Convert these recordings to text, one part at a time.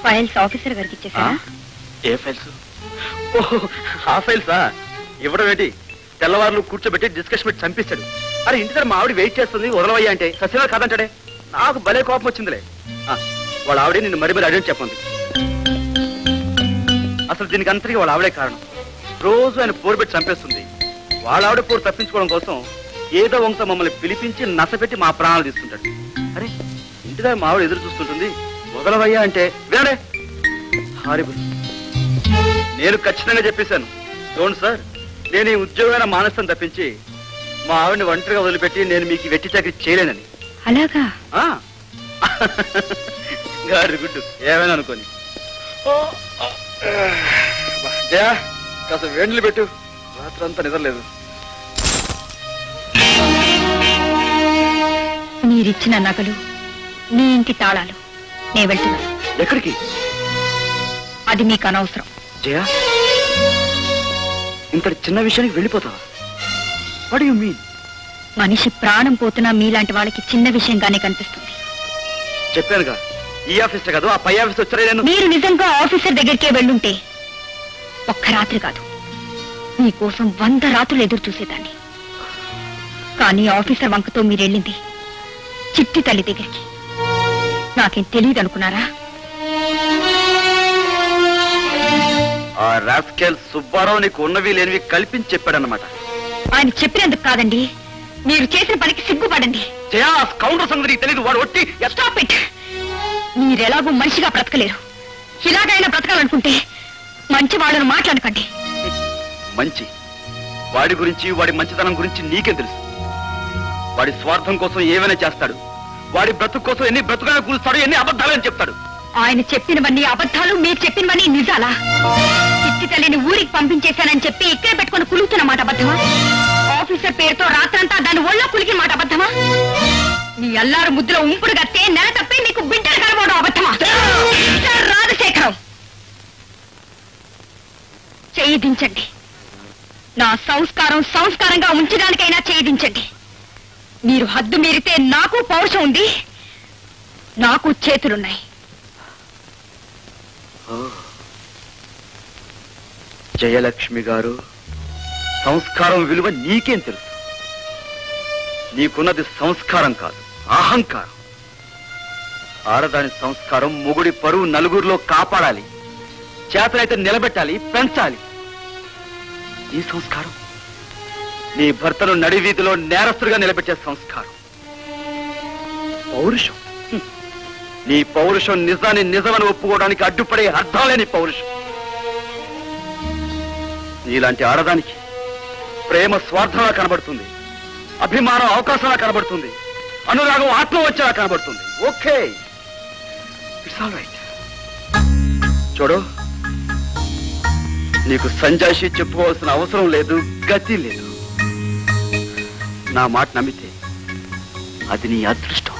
Files officer గారికి ఇచ్చేసా. ఏ files? ఆ ఫైల్సా? ఇవ్వడం ఏంటి? తెల్లవారులు కూర్చోబెట్టి డిస్కషన్ పెట్టి చంపిస్తాడు. అరే ఇంటి దగ్గర మా ఆవిడ వెయిట్ చేస్తుంది, వదలవయ్యా అంటే సత్యనారాయణ కాదంటాడే. నాకు భలే కోపం వచ్చిందిలే. వాళ్ళ ఆవిడే నిన్ను మరి అడిగి చెప్పండి. అసలు దీనికి అంతటికి వాళ్ళ ఆవిడే కారణం. రోజు ఆయన పోరు పెట్టి చంపేస్తుంది. వాళ్ళ ఆవిడ పోరు తప్పించుకోవడం కోసం ఏదో వంక మమ్మల్ని పిలిపించి నసపెట్టి మా ప్రాణాలు తీసుకుంటాడు. అరే ఇంటి దగ్గర మా ఆవిడ ఎదురు చూస్తుంటుంది, వదలవయ్యా అంటే వినడే. హారిబుల్. నేను ఖచ్చితంగా చెప్పేశాను, చూడండి సార్, నేను ఈ ఉద్యోగమైన మానేస్తాను తప్పించి మా ఆవిడని ఒంటరిగా వదిలిపెట్టి నేను మీకు వెట్టి చాకరీ చేయలేనని. అలాగా? గారి గుడ్డు ఏమైనా అనుకోని. జయా కాస్త వేణులు పెట్టు, రాత్రంతా నిద్రలేదు. మీరిచ్చిన నగలు, నీ ఇంటి తాళాలు నేను వెళ్తున్నాను. ఎక్కడికి? అది మీకు అనవసరం. జయా ఇంతటి చిన్న విషయానికి వెళ్ళిపోతావా? What you mean? మనిషి ప్రాణం పోతున్నా మీలాంటి వాళ్ళకి చిన్న విషయంగానే కనిపిస్తుంది. చెప్పానుగా, ఈ ఆఫీస్ కాదు ఆ పై ఆఫీస్ వచ్చారా? మీరు నిజంగా ఆఫీసర్ దగ్గరికే వెళ్ళుంటే ఒక్క రాత్రి కాదు, మీకోసం 100 రాత్రులు ఎదురు చూసేదాన్ని. కానీ ఆఫీసర్ వంకతో మీరు వెళ్ళింది చిట్టి తల్లి దగ్గరికి. నాకేం తెలియదు అనుకున్నారా? ఆ రాస్కెల్ సుబ్బారావు నీకు ఉన్నవి లేనివి కల్పించి చెప్పాడన్నమాట. ఆయన చెప్పినందుకు కాదండి, మీరు చేసిన పనికి సిగ్గుపడండి. కౌంటర్ సంగతి తెలియదు. వాడు ఒట్టి. Stop it. మీరెలాగూ మనిషిగా బ్రతకలేరు. ఇలాగైనా బ్రతకాలనుకుంటే మంచి వాళ్ళను మాట్లాడకండి. మంచి వాడి గురించి, వాడి మంచితనం గురించి నీకేం తెలుసు? వాడి స్వార్థం కోసం ఏమైనా చేస్తాడు. వాడి బ్రతుకు కోసం ఎన్ని బ్రతుకులను కూలుస్తాడు, ఎన్ని అబద్ధాలని చెప్తాడు. ఆయన చెప్పినవన్నీ అబద్ధాలు, మీరు చెప్పినవన్నీ నిజాలా? చిట్టి తల్లిని ఊరికి పంపించేశానని చెప్పి ఇక్కడే పెట్టుకుని కులుగుతున్న మాట అబద్ధమా? ఆఫీసర్ పేరుతో రాత్రంతా దాని ఒళ్ళో కులిగిన మాట అబద్ధమా? నీ అల్లారు ముద్దులో ఉంపుడు గత్తే నెల తప్పి నీకు బిడ్డలు కలవడం అబద్ధమా? రాజశేఖరం, చెయ్యి దించండి. నా సంస్కారం సంస్కారంగా ఉంచడానికైనా చెయ్యి దించండి. మీరు హద్దు మీరితే నాకు పౌరుషం ఉంది, నాకు చేతులున్నాయి. జయలక్ష్మి గారు, సంస్కారం విలువ నీకేం తెలుసు? నీకున్నది సంస్కారం కాదు, అహంకారం. ఆడదాని సంస్కారం మొగుడి పరువు నలుగురిలో కాపాడాలి, చేతనైతే నిలబెట్టాలి, పెంచాలి. నీ సంస్కారం నీ భర్తను నడివీధిలో నేరస్తుడిగా నిలబెట్టే సంస్కారం. పౌరుషం, నీ పౌరుషం నిజాన్ని నిజమని ఒప్పుకోవడానికి అడ్డుపడే అర్థం లేని పౌరుషం. నీలాంటి ఆడదానికి ప్రేమ స్వార్థంగా కనబడుతుంది, అభిమానం అవకాశంగా కనబడుతుంది, అనురాగం ఆత్మవంచలా కనబడుతుంది. Okay, it's all right. చూడు, నీకు సంజాయిషి చెప్పుకోవాల్సిన అవసరం లేదు, గతి లేదు. నా మాట నమ్మితే అది నీ అదృష్టం,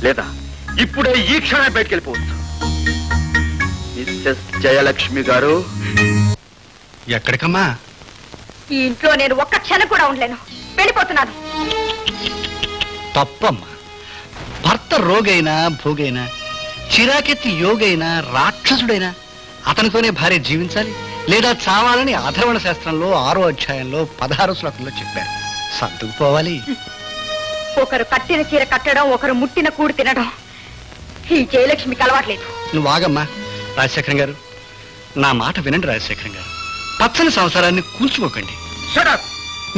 లేదా ఇప్పుడే ఈ క్షణమే బయటికి వెళ్ళిపోవచ్చు. మిస్సెస్ జయలక్ష్మి గారు. ఎక్కడికమ్మా? ఈ ఇంట్లో నేను ఒక్క క్షణం కూడా ఉండలేను, వెళ్ళిపోతున్నాను. తప్పమ్మా. భర్త రోగైనా భోగైనా, చిరాకెత్తి యోగైనా రాక్షసుడైనా అతనితోనే భార్య జీవించాలి లేదా చావాలని అధర్వణ శాస్త్రంలో 6వ అధ్యాయంలో 16వ శ్లోకంలో చెప్పారు. సర్దుకుపోవాలి. ఒకరు కట్టిన చీర కట్టడం, ఒకరు ముట్టిన కూడు తినడం ఈ జయలక్ష్మికి అలవాట్లేదు. నువ్వు ఆగమ్మా. రాజశేఖరం గారు, నా మాట వినండి. రాజశేఖరం గారు, పచ్చని సంసారాన్ని కూల్చుకోకండి.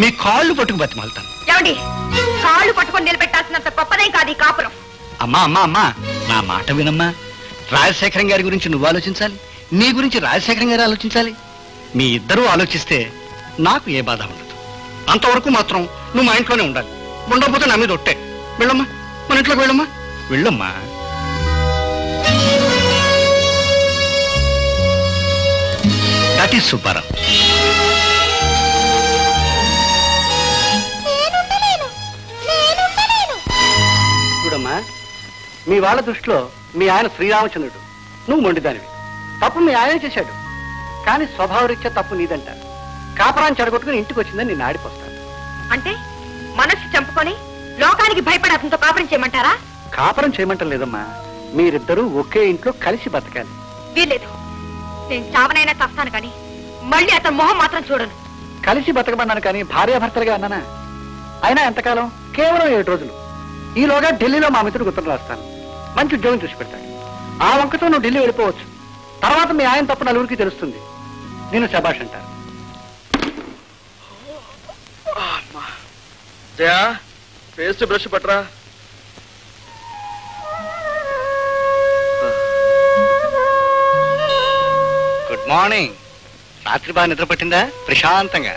మీ కాళ్ళు పట్టుకు బతిమాలుతాను. ఏమండి, కాళ్ళు పట్టుకొని నిలబెట్టాల్సినంత గొప్పదేం కాదు ఈ కాపురం. అమ్మా అమ్మా అమ్మా, నా మాట వినమ్మా. రాజశేఖరం గారి గురించి నువ్వు ఆలోచించాలి, నీ గురించి రాజశేఖరం గారు ఆలోచించాలి. మీ ఇద్దరూ ఆలోచిస్తే నాకు ఏ బాధ ఉండదు. అంతవరకు మాత్రం నువ్వు మా ఇంట్లోనే ఉండాలి. ఉండకపోతే నా మీద ఒట్టే. వెళ్ళమ్మా, మన ఇంట్లోకి వెళ్ళమ్మా, వెళ్ళమ్మా. That is Subbarao. చూడమ్మా, మీ వాళ్ళ దృష్టిలో మీ ఆయన శ్రీరామచంద్రుడు, నువ్వు మొండిదానివి. తప్పు మీ ఆయనే చేశాడు, కానీ స్వభావరీత్యా తప్పు నీదంటారు. కాపురాన్ని చెడగొట్టుకుని ఇంటికి వచ్చిందని నేను ఆడిపోస్తాను. అంటే మనసు చంపుకొని లోకానికి భయపడి అతనితో కాపురం చేయమంటారా? కాపురం చేయమంటం లేదమ్మా, మీరిద్దరూ ఒకే ఇంట్లో కలిసి బతకాలి. వీల్లేదు. నేను చావనైనా చస్తాను కానీ మళ్ళీ అతని మొహం మాత్రం చూడను. కలిసి బతకమన్నాను కానీ భార్యాభర్తలుగా అన్నానా? అయినా ఎంతకాలం? కేవలం 7 రోజులు. ఈలోగా ఢిల్లీలో మా మిత్రుడికి ఉత్తరం రాస్తాను. మంచి ఉద్యోగం చూసి పెడతాడు. ఆ వంకతో నువ్వు ఢిల్లీ వెళ్ళిపోవచ్చు. తర్వాత మీ ఆయన తప్పు నలుగురికి తెలుస్తుంది. నేను శబాష్ అంటారు. జయా, పేస్ట్ బ్రష్ పట్టరా. Good morning. రాత్రి బాగా నిద్ర పట్టిందా? ప్రశాంతంగా.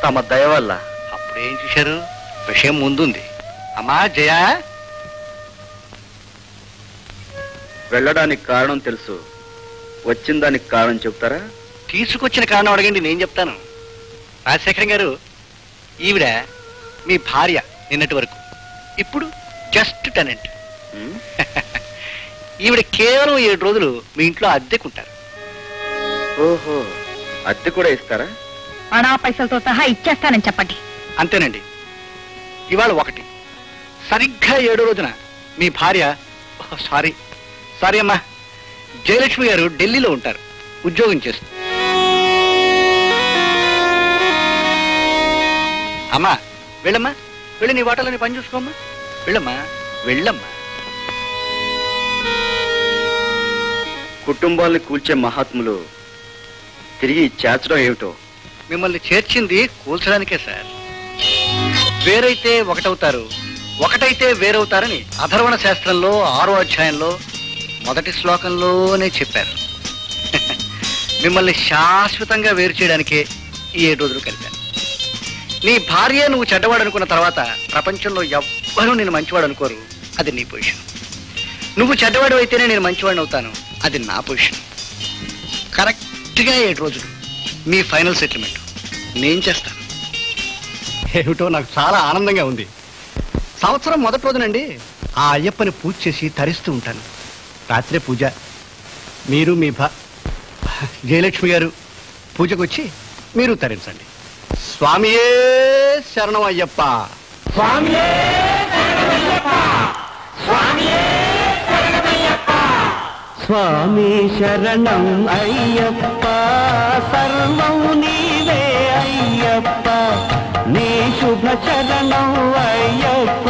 తమ దయ వల్ల. అప్పుడేం చూశారు? విషయం ముందుంది. అమ్మా జయ, వెళ్ళడానికి కారణం తెలుసు, వచ్చిన దానికి కారణం చెప్తారా? తీసుకొచ్చిన కారణం అడగండి, నేను చెప్తాను. రాజశేఖరం గారు, ఈవిడ మీ భార్య నిన్నటి వరకు, ఇప్పుడు జస్ట్ టెనెంట్. ఈవిడ కేవలం 7 రోజులు మీ ఇంట్లో అద్దెకుంటారు. ఓహో, అద్దె కూడా ఇస్తారా? అనా పైసలతో సహా ఇచ్చేస్తానని చెప్పండి. అంతేనండి. ఇవాళ 1, సరిగ్గా 7వ రోజున మీ భార్య, సారీ అమ్మా, జయలక్ష్మి గారు ఢిల్లీలో ఉంటారు, ఉద్యోగం చేస్తారు. అమ్మా వెళ్ళమ్మా, వెళ్ళి నీ వాటలని పని చూసుకోమ్మా. వెళ్ళమ్మా, వెళ్ళమ్మా. కుటుంబాల్ని కూల్చే మహాత్ములు తిరిగి చేర్చడం ఏమిటో? మిమ్మల్ని చేర్చింది కూల్చడానికే సార్. వేరైతే ఒకటవుతారు, ఒకటైతే వేరవుతారని అధర్వణ శాస్త్రంలో 6వ అధ్యాయంలో మొదటి శ్లోకంలోనే చెప్పారు. మిమ్మల్ని శాశ్వతంగా వేరు చేయడానికే ఈ 7 రోజులు కలిపాను. నీ భార్య నువ్వు చెడ్డవాడు అనుకున్న తర్వాత ప్రపంచంలో ఎవ్వరూ నేను మంచివాడు అనుకోరు. అది నీ పొజిషన్. నువ్వు చెడ్డవాడు అయితేనే నేను మంచివాడిని అవుతాను. అది నా పొజిషన్. కరెక్ట్గా 7 రోజులు మీ ఫైనల్ సెటిల్మెంట్ నేను చేస్తాను. ఏమిటో నాకు చాలా ఆనందంగా ఉంది. సంవత్సరం మొదటి రోజునండి ఆ అయ్యప్పని పూజ చేసి తరిస్తూ ఉంటాను. రాత్రే పూజ. మీరు మీ జయలక్ష్మి గారు పూజకు వచ్చి మీరు తరించండి. స్వామియే శరణం అయ్యప్ప. స్వామియే స్వామి శరణం అయ్యప్ప, సర్వం నీవే అయ్యప్ప, నీ శుభ చరణం అయ్యప్ప,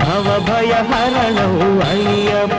భవ భయ హరణం అయ్యప్ప.